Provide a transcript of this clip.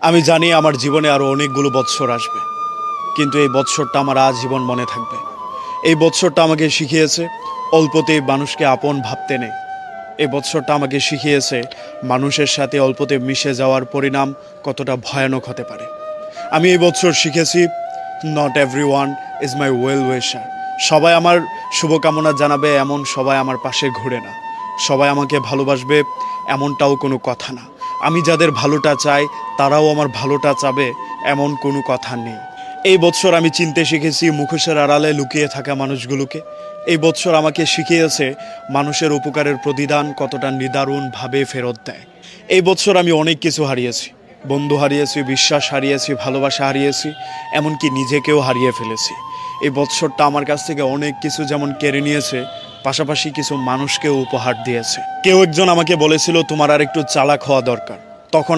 আমি জানি আমার জীবনে আরও অনেকগুলো বৎসর আসবে, কিন্তু এই বৎসরটা আমার আজীবন মনে থাকবে। এই বৎসরটা আমাকে শিখিয়েছে অল্পতেই মানুষকে আপন ভাবতে নেই। এই বৎসরটা আমাকে শিখিয়েছে মানুষের সাথে অল্পতে মিশে যাওয়ার পরিণাম কতটা ভয়ানক হতে পারে। আমি এই বৎসর শিখেছি not every one is my well উইশার। সবাই আমার শুভকামনা জানাবে এমন সবাই আমার পাশে ঘুরে না। সবাই আমাকে ভালোবাসবে এমনটাও কোনো কথা না। আমি যাদের ভালোটা চাই তারাও আমার ভালোটা চাবে এমন কোনো কথা নেই। এই বৎসর আমি চিনতে শিখেছি মুখোশের আড়ালে লুকিয়ে থাকা মানুষগুলোকে। এই বৎসর আমাকে শিখিয়েছে মানুষের উপকারের প্রতিদান কতটা নিদারুণভাবে ফেরত দেয়। এই বৎসর আমি অনেক কিছু হারিয়েছি, বন্ধু হারিয়েছি, বিশ্বাস হারিয়েছি, ভালোবাসা হারিয়েছি, এমনকি নিজেকেও হারিয়ে ফেলেছি। এই বৎসরটা আমার কাছ থেকে অনেক কিছু যেমন কেড়ে নিয়েছে, পাশাপাশি কিছু মানুষকেও উপহার দিয়েছে। কেউ একজন আমাকে বলেছিল তোমার আর একটু চালাক হওয়া দরকার। তখন